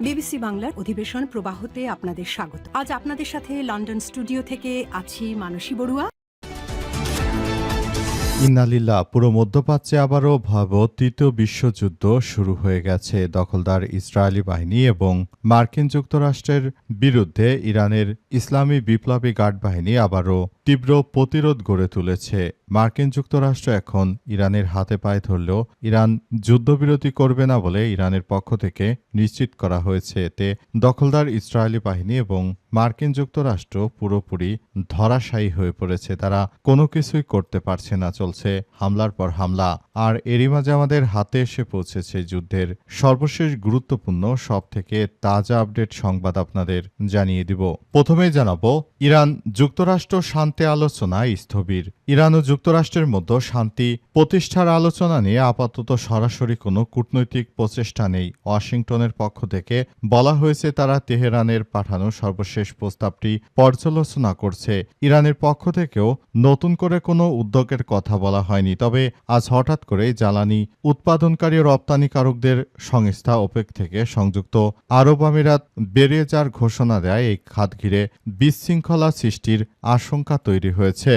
BBC বাংলার অধিবেশন প্রবাহতে আপনাদের স্বাগত। আজ আপনাদের সাথে লন্ডন স্টুডিও থেকে আছি মানসী বড়ুয়া। ইন্নালিল্লাহ। পুরো মধ্যপ্রাচ্যে আবারও ভয়াবহ তৃতীয় বিশ্বযুদ্ধ শুরু হয়ে গেছে। দখলদার ইসরায়েলি বাহিনী এবং মার্কিন যুক্তরাষ্ট্রের বিরুদ্ধে ইরানের ইসলামী বিপ্লবী গার্ড বাহিনী আবারও তীব্র প্রতিরোধ গড়ে তুলেছে। মার্কিন যুক্তরাষ্ট্র এখন ইরানের হাতে পায়ে ধরলেও ইরান যুদ্ধবিরতি করবে না বলে ইরানের পক্ষ থেকে নিশ্চিত করা হয়েছে। এতে দখলদার ইসরায়েলি বাহিনী এবং মার্কিন যুক্তরাষ্ট্র পুরোপুরি ধরাশায়ী হয়ে পড়েছে। তারা কোনো কিছুই করতে পারছে না, চলছে হামলার পর হামলা। আর এরই মাঝে আমাদের হাতে এসে পৌঁছেছে যুদ্ধের সর্বশেষ গুরুত্বপূর্ণ সব থেকে তাজা আপডেট সংবাদ আপনাদের জানিয়ে দিব। প্রথমেই জানাবো, ইরান যুক্তরাষ্ট্র শান্তি আলোচনায় স্থবির। ইরান ও যুক্তরাষ্ট্রের মধ্যে শান্তি প্রতিষ্ঠার আলোচনা নিয়ে আপাতত সরাসরি কোনো কূটনৈতিক প্রচেষ্টা নেই। ওয়াশিংটনের পক্ষ থেকে বলা হয়েছে তারা তেহরানের পাঠানো সর্বশেষ প্রস্তাবটি পর্যালোচনা করছে। ইরানের পক্ষ থেকেও নতুন করে কোনো উদ্যোগের কথা বলা হয়নি। তবে আজ হঠাৎ করে জ্বালানি উৎপাদনকারী ও রপ্তানিকারকদের সংস্থা ওপেক থেকে সংযুক্ত আরব আমিরাত বেরিয়ে যাওয়ার ঘোষণা দেয়। এই খাত ঘিরে বিশৃঙ্খলা সৃষ্টির আশঙ্কা তৈরি হয়েছে।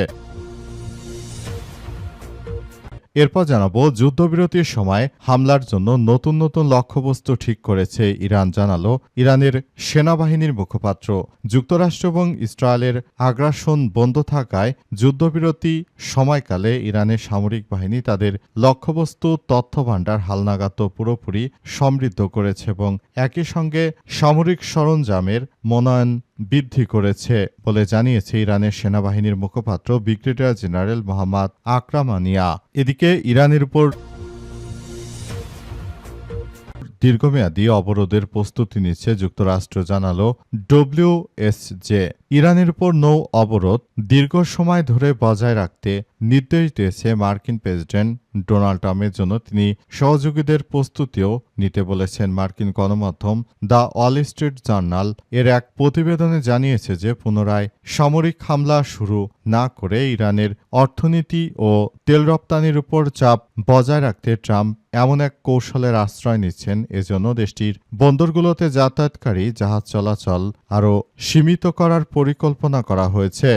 এরপর জানাবো, যুদ্ধবিরতির সময় হামলার জন্য নতুন নতুন লক্ষ্যবস্তু ঠিক করেছে ইরান, জানালো ইরানের সেনাবাহিনীর মুখপাত্র। যুক্তরাষ্ট্র এবং ইসরায়েলের আগ্রাসন বন্ধ থাকায় যুদ্ধবিরতি সময়কালে ইরানের সামরিক বাহিনী তাদের লক্ষ্যবস্তু তথ্যভাণ্ডার হালনাগাদ পুরোপুরি সমৃদ্ধ করেছে এবং একই সঙ্গে সামরিক সরঞ্জামের মনোনয়ন বৃদ্ধি করেছে বলে জানিয়েছে ইরানের সেনাবাহিনীর মুখপাত্র ব্রিগেডিয়ার জেনারেল মোহাম্মদ আকরামানিয়া। এদিকে ইরানের উপর দীর্ঘমেয়াদী অবরোধের প্রস্তুতি নিচ্ছে যুক্তরাষ্ট্র, জানালো ডব্লিউএসজে। ইরানের উপর নৌ অবরোধ দীর্ঘ সময় ধরে বজায় রাখতে নির্দেশ দিয়েছে মার্কিন প্রেসিডেন্ট ডোনাল্ড ট্রাম্পের জন্য তিনি সহযোগীদের প্রস্তুতিও নিতে বলেছেন। মার্কিন গণমাধ্যম দ্য ওয়াল স্ট্রিট জার্নাল এর এক প্রতিবেদনে জানিয়েছে যে পুনরায় সামরিক হামলা শুরু না করে ইরানের অর্থনীতি ও তেল রপ্তানির উপর চাপ বজায় রাখতে ট্রাম্প এমন এক কৌশলের আশ্রয় নিচ্ছেন। এজন্য দেশটির বন্দরগুলোতে যাতায়াতকারী জাহাজ চলাচল আরও সীমিত করার পরিকল্পনা করা হয়েছে।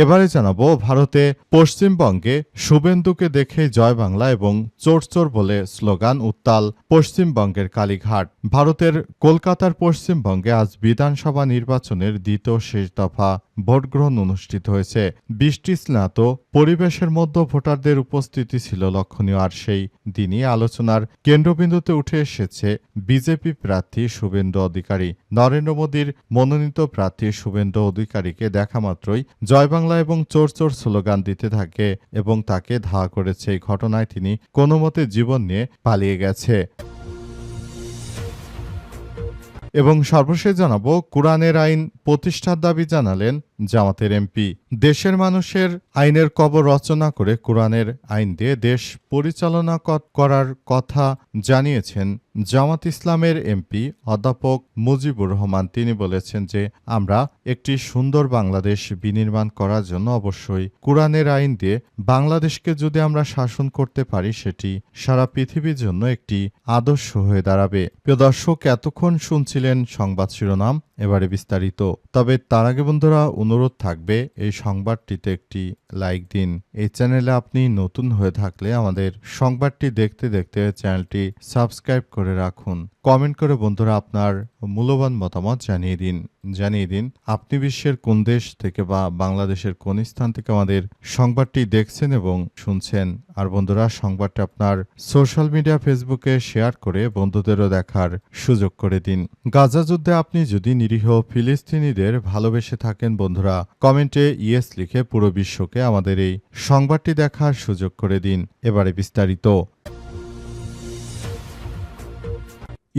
এবারে জানাবো, ভারতে পশ্চিমবঙ্গে শুভেন্দুকে দেখে জয় বাংলা এবং চোর চোর বলে স্লোগান উত্তাল পশ্চিমবঙ্গের কালীঘাট। ভারতের কলকাতার পশ্চিমবঙ্গে আজ বিধানসভা নির্বাচনের দ্বিতীয় শেষ দফা ভোটগ্রহণ অনুষ্ঠিত হয়েছে। বৃষ্টি স্নাত পরিবেশের মধ্যে ভোটারদের উপস্থিতি ছিল লক্ষণীয়। আর সেই দিনই আলোচনার কেন্দ্রবিন্দুতে উঠে এসেছে বিজেপি প্রার্থী শুভেন্দু অধিকারী। নরেন্দ্র মোদীর মনোনীত প্রার্থী শুভেন্দু অধিকারীকে দেখা মাত্রই জয় বাংলা এবং চোর চোর স্লোগান দিতে থাকে এবং তাকে ধাওয়া করেছে। এই ঘটনায় তিনি কোনো মতে জীবন নিয়ে পালিয়ে গেছে। এবং সর্বশেষ জানাবো, কোরআনের আইন প্রতিষ্ঠার দাবি জানালেন জামাতের এমপি। দেশের মানুষের আইনের কবর রচনা করে কোরআনের আইন দিয়ে দেশ পরিচালনা করার কথা জানিয়েছেন জামাত ইসলামের এমপি অধ্যাপক মুজিবুর রহমান। তিনি বলেছেন যে আমরা একটি সুন্দর বাংলাদেশ বিনির্মাণ করার জন্য অবশ্যই কোরআনের আইন দিয়ে বাংলাদেশকে যদি আমরা শাসন করতে পারি সেটি সারা পৃথিবীর জন্য একটি আদর্শ হয়ে দাঁড়াবে। প্রিয় দর্শক, এতক্ষণ শুনছিলেন সংবাদ শিরোনাম, এবারে বিস্তারিত। তবে তার আগে বন্ধুরা অনুরোধ থাকবে এই সংবাদটিতে একটি লাইক দিন। এই চ্যানেলে আপনি নতুন হয়ে থাকলে আমাদের সংবাদটি দেখতে দেখতে চ্যানেলটি সাবস্ক্রাইব করে রাখুন। কমেন্ট করে বন্ধুরা আপনার মূল্যবান মতামত জানিয়ে দিন আপনি বিশ্বের কোন দেশ থেকে বা বাংলাদেশের কোন স্থান থেকে আমাদের সংবাদটি দেখছেন এবং শুনছেন। আর বন্ধুরা, সংবাদটি আপনার সোশ্যাল মিডিয়া ফেসবুকে শেয়ার করে বন্ধুদেরও দেখার সুযোগ করে দিন। গাজা যুদ্ধে আপনি যদি নিরীহ ফিলিস্তিনিদের ভালোবেসে থাকেন বন্ধুরা, কমেন্টে ইয়েস লিখে পুরো বিশ্বকে আমাদের এই সংবাদটি দেখার সুযোগ করে দিন। এবারে বিস্তারিত।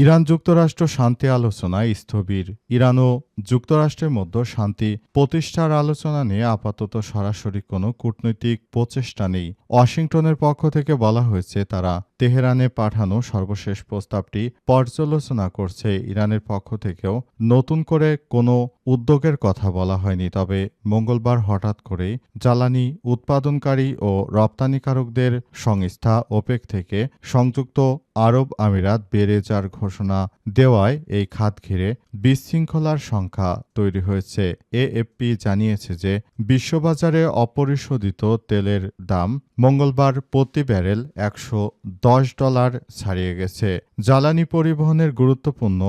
ইরান যুক্তরাষ্ট্র শান্তি আলোচনায় স্থবির। ইরান ও যুক্তরাষ্ট্রের মধ্যে শান্তি প্রতিষ্ঠার আলোচনা নিয়ে আপাতত সরাসরি কোনো কূটনৈতিক প্রচেষ্টা নেই। ওয়াশিংটনের পক্ষ থেকে বলা হয়েছে তারা তেহরানে পাঠানো সর্বশেষ প্রস্তাবটি পর্যালোচনা করছে। ইরানের পক্ষ থেকেও নতুন করে কোনো উদ্যোগের কথা বলা হয়নি, তবে মঙ্গলবার হঠাৎ করেই জ্বালানি উৎপাদনকারী ও রপ্তানিকারকদের সংস্থা ওপেক থেকে সংযুক্ত আরব আমিরাত বেড়ে যাওয়ার ঘোষণা দেওয়ায় এই খাত ঘিরে বিশৃঙ্খলার সংখ্যা তৈরি হয়েছে। এএফপি জানিয়েছে যে বিশ্ববাজারে অপরিশোধিত তেলের দাম মঙ্গলবার প্রতি ব্যারেল $110 ছাড়িয়ে গেছে। জ্বালানি পরিবহনের গুরুত্বপূর্ণ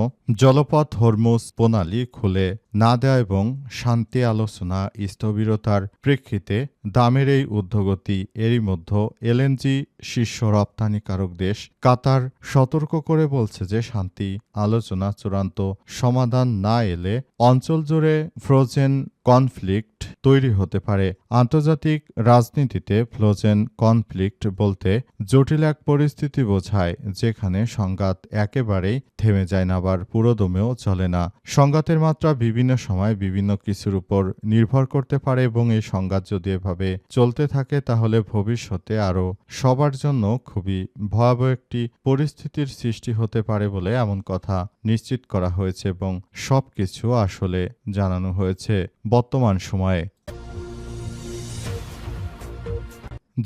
জলপথ হরমুজ প্রণালী খুলে না দেওয়া এবং শান্তি আলোচনা স্থবিরতার প্রেক্ষিতে দামের এই ঊর্ধ্বগতি। এরই মধ্যে এলএনজি শীর্ষ রপ্তানিকারক দেশ কাতার সতর্ক করে বলছে যে শান্তি আলোচনা চূড়ান্ত সমাধান না এলে অঞ্চল জুড়ে ফ্রোজেন কনফ্লিক্ট তৈরি হতে পারে। আন্তর্জাতিক রাজনীতিতে ফ্রোজেন কনফ্লিক্ট বলতে জটিল এক পরিস্থিতি বোঝায় যেখানে সংঘাত একেবারেই থেমে যায় না, আবার পুরোদমেও চলে না। সংঘাতের মাত্রা বিভিন্ন সময় বিভিন্ন কিছুর উপর নির্ভর করতে পারে এবং এই সংঘাত যদি এভাবে চলতে থাকে তাহলে ভবিষ্যতে আরও সবার জন্য খুবই ভয়াবহ একটি পরিস্থিতির সৃষ্টি হতে পারে বলে এমন কথা নিশ্চিত করা হয়েছে এবং সবকিছু আসলে জানানো হয়েছে বর্তমান সময়ে।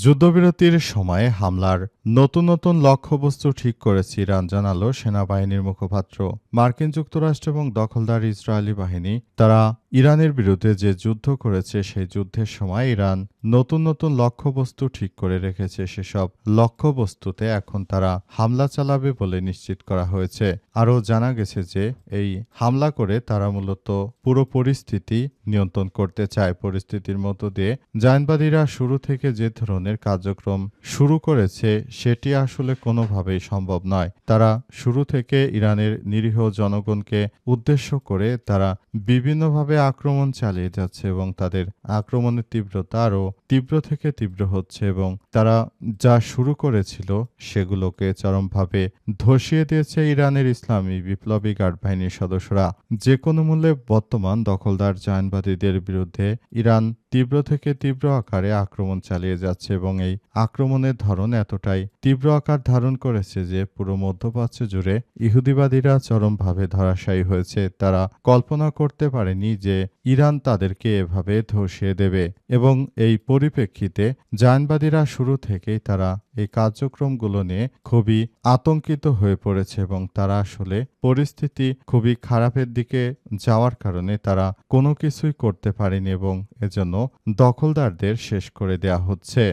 যুদ্ধবিরতির সময়ে হামলার নতুন নতুন লক্ষ্যবস্তু ঠিক করেছে ইরান, জানালো সেনাবাহিনীর মুখপাত্র। মার্কিন যুক্তরাষ্ট্র এবং দখলদার ইসরায়েলি বাহিনী তারা ইরানের বিরুদ্ধে যে যুদ্ধ করেছে সেই যুদ্ধের সময় ইরান নতুন নতুন লক্ষ্যবস্তু ঠিক করে রেখেছে। সেসব লক্ষ্যবস্তুতে এখন তারা হামলা চালাবে বলে নিশ্চিত করা হয়েছে। আরও জানা গেছে যে এই হামলা করে তারা মূলত পুরো পরিস্থিতি নিয়ন্ত্রণ করতে চায়। পরিস্থিতির মধ্য দিয়ে জায়নবাদীরা শুরু থেকে যে ধরনের কার্যক্রম শুরু করেছে সেটি আসলে কোনোভাবেই সম্ভব নয়। তারা শুরু থেকে ইরানের নিরীহ জনগণকে উদ্দেশ্য করে তারা বিভিন্নভাবে আক্রমণ চালিয়ে যাচ্ছে এবং তাদের আক্রমণের তীব্রতা আরও তীব্র থেকে তীব্র হচ্ছে এবং তারা যা শুরু করেছিল সেগুলোকে চরমভাবে ধসিয়ে দিয়েছে ইরানের ইসলামী বিপ্লবী গার্ড বাহিনীর সদস্যরা। যে কোনো মূল্যে বর্তমান দখলদার জায়নবাদীদের বিরুদ্ধে ইরান তীব্র থেকে তীব্র আকারে আক্রমণ চালিয়ে যাচ্ছে এবং এই আক্রমণের ধরন এতটাই তীব্র আকার ধারণ করেছে যে পুরো মধ্যপ্রাচ্য জুড়ে ইহুদিবাদীরা চরমভাবে ধরাশায়ী হয়েছে। তারা কল্পনা করতে পারেনি যে ইরান তাদেরকে এভাবে ধসিয়ে দেবে এবং এই পরিপ্রেক্ষিতে জায়নবাদীরা শুরু থেকেই তারা এই কার্যক্রমগুলো নিয়ে খুবই আতঙ্কিত হয়ে পড়েছে এবং তারা আসলে পরিস্থিতি খুবই খারাপের দিকে যাওয়ার কারণে তারা কোনো কিছুই করতে পারেনি এবং এজন্য দখলদারদের শেষ করে দেয়া হচ্ছে।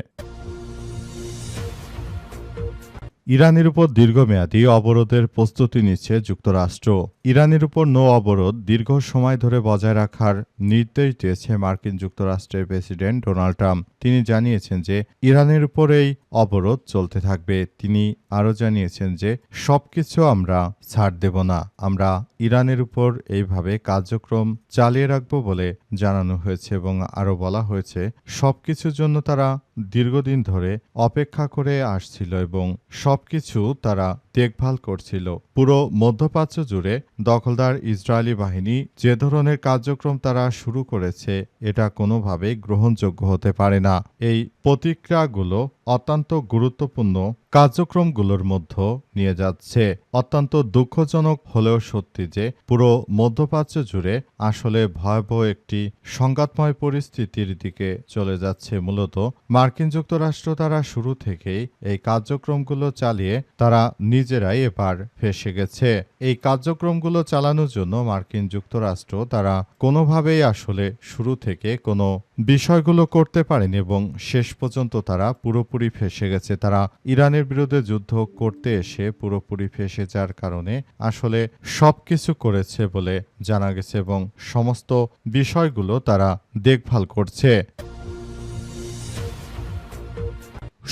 ইরানের উপর দীর্ঘমেয়াদী অবরোধের প্রস্তুতি নিচ্ছে যুক্তরাষ্ট্র। ইরানের উপর নৌ অবরোধ দীর্ঘ সময় ধরে বজায় রাখার নির্দেশ দিয়েছে মার্কিন যুক্তরাষ্ট্রের প্রেসিডেন্ট ডোনাল্ড ট্রাম্প। তিনি জানিয়েছেন যে ইরানের উপর এই অবরোধ চলতে থাকবে। তিনি আরও জানিয়েছেন যে সবকিছু আমরা ছাড় দেব না, আমরা ইরানের উপর এইভাবে কার্যক্রম চালিয়ে রাখব বলে জানানো হয়েছে এবং আরও বলা হয়েছে সবকিছুর জন্য তারা দীর্ঘদিন ধরে অপেক্ষা করে আসছিল এবং সবকিছু তারা দেখভাল করছিল। পুরো মধ্যপ্রাচ্য জুড়ে দখলদার ইসরায়েলি বাহিনী যে ধরনের কার্যক্রম তারা শুরু করেছে এটা কোনোভাবেই গ্রহণযোগ্য হতে পারে না। এই প্রতিক্রিয়াগুলো অত্যন্ত গুরুত্বপূর্ণ কার্যক্রমগুলোর মধ্যে নিয়ে যাচ্ছে। অত্যন্ত দুঃখজনক হলেও সত্যি যে পুরো মধ্যপ্রাচ্য জুড়ে আসলে ভয়াবহ একটি সংঘাতময় পরিস্থিতির দিকে চলে যাচ্ছে। মূলত মার্কিন যুক্তরাষ্ট্র তারা শুরু থেকেই এই কার্যক্রমগুলো চালিয়ে তারা নিজেরাই এবার ফেঁসে গেছে। এই কার্যক্রমগুলো চালানোর জন্য মার্কিন যুক্তরাষ্ট্র তারা কোনোভাবেই আসলে শুরু থেকে কোনো বিষয়গুলো করতে পারেনি এবং শেষ পর্যন্ত তারা পুরোপুরি ফেঁসে গেছে। তারা ইরানের বিরুদ্ধে যুদ্ধ করতে এসে পুরোপুরি ফেঁসে যাওয়ার কারণে আসলে সবকিছু করেছে বলে জানা গেছে এবং সমস্ত বিষয়গুলো তারা দেখভাল করছে।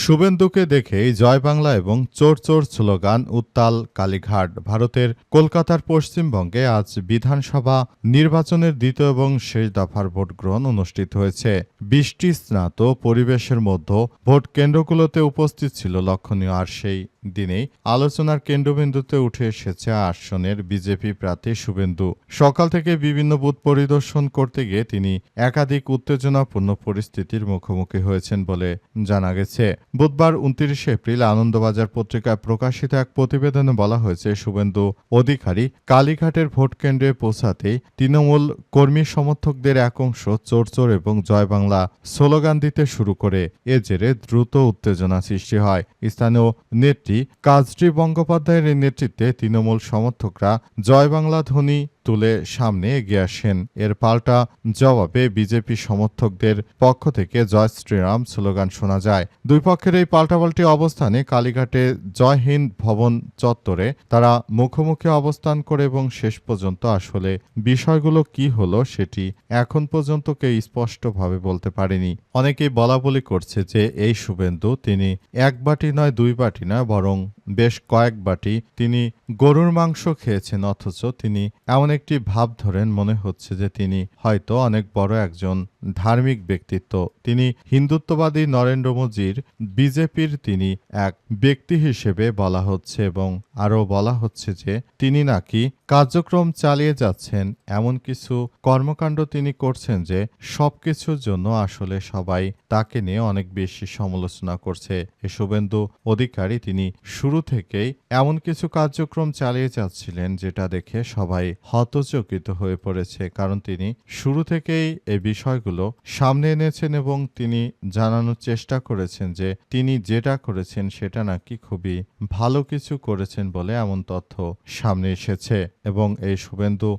শুভেন্দুকে দেখেই জয় বাংলা এবং চোর চোর স্লোগান উত্তাল কালীঘাট। ভারতের কলকাতার পশ্চিমবঙ্গে আজ বিধানসভা নির্বাচনের দ্বিতীয় এবং শেষ দফার ভোট গ্রহণ অনুষ্ঠিত হয়েছে। বৃষ্টি স্নাত পরিবেশের মধ্যে ভোট কেন্দ্রগুলোতে উপস্থিত ছিল লক্ষণীয় আর সেই দিনেই আলোচনার কেন্দ্রবিন্দুতে উঠে এসেছে আসনের বিজেপি প্রার্থী শুভেন্দু। সকাল থেকে বিভিন্ন বুথ পরিদর্শন করতে গিয়ে তিনি একাধিক উত্তেজনাপূর্ণ পরিস্থিতির মুখোমুখি হয়েছেন বলে জানা গেছে। বুধবার 29 এপ্রিল আনন্দবাজার পত্রিকায় প্রকাশিত এক প্রতিবেদনে বলা হয়েছে, শুভেন্দু অধিকারী কালীঘাটের ভোট কেন্দ্রে পৌঁছাতেই তৃণমূল কর্মী সমর্থকদের এক অংশ চোর চোর এবং জয় বাংলা স্লোগান দিতে শুরু করে। এ জেরে দ্রুত উত্তেজনা সৃষ্টি হয়। স্থানীয় নেত্রী কাজরি বন্দ্যোপাধ্যায়ের নেতৃত্বে তৃণমূল সমর্থকরা জয় বাংলা ধ্বনি তুলে সামনে এগিয়ে আসেন। এর পাল্টা জবাবে বিজেপি সমর্থকদের পক্ষ থেকে জয় শ্রীরাম স্লোগান শোনা যায়। দুই পক্ষের এই পাল্টাপাল্টি অবস্থানে কালীঘাটে জয় হিন্দ ভবন চত্বরে তারা মুখোমুখি অবস্থান করে এবং শেষ পর্যন্ত আসলে বিষয়গুলো কি হলো সেটি এখন পর্যন্ত কেউ স্পষ্টভাবে বলতে পারেনি। অনেকেই বলাবলি করছে যে এই শুভেন্দু তিনি এক বাটি নয় দুই বাটি নয় বরং বেশ কয়েক বাটি তিনি গরুর মাংস খেয়েছেন, অথচ তিনি এমন একটি ভাব ধরেন মনে হচ্ছে যে তিনি হয়তো অনেক বড় একজন ধার্মিক ব্যক্তিত্ব। তিনি হিন্দুত্ববাদী নরেন্দ্র মোদীর বিজেপির তিনি এক ব্যক্তি হিসেবে বলা হচ্ছে এবং আরও বলা হচ্ছে যে তিনি নাকি কার্যক্রম চালিয়ে যাচ্ছেন, এমন কিছু কর্মকাণ্ড তিনি করছেন যে সবকিছুর জন্য আসলে সবাই তাকে নিয়ে অনেক বেশি সমালোচনা করছে। এ শুভেন্দু অধিকারী তিনি শুরু থেকেই এমন কিছু কার্যক্রম চালিয়ে যাচ্ছিলেন যেটা দেখে সবাই হতচকিত হয়ে পড়েছে, কারণ তিনি শুরু থেকেই এই বিষয়গুলো সামনে এনেছেন এবং তিনি জানানোর চেষ্টা করেছেন যে তিনি যেটা করেছেন সেটা নাকি খুবই ভালো কিছু করেছেন বলে এমন তথ্য সামনে এসেছে। এবং এই শুভেন্দু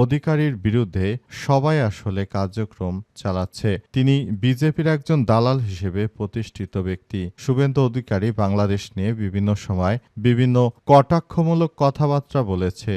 অধিকারীর বিরুদ্ধে সবাই আসলে কার্যক্রম চালাচ্ছে। তিনি বিজেপির একজন দালাল হিসেবে প্রতিষ্ঠিত ব্যক্তি। শুভেন্দু অধিকারী বাংলাদেশ নিয়ে বিভিন্ন সময় বিভিন্ন কটাক্ষমূলক কথাবার্তা বলেছে।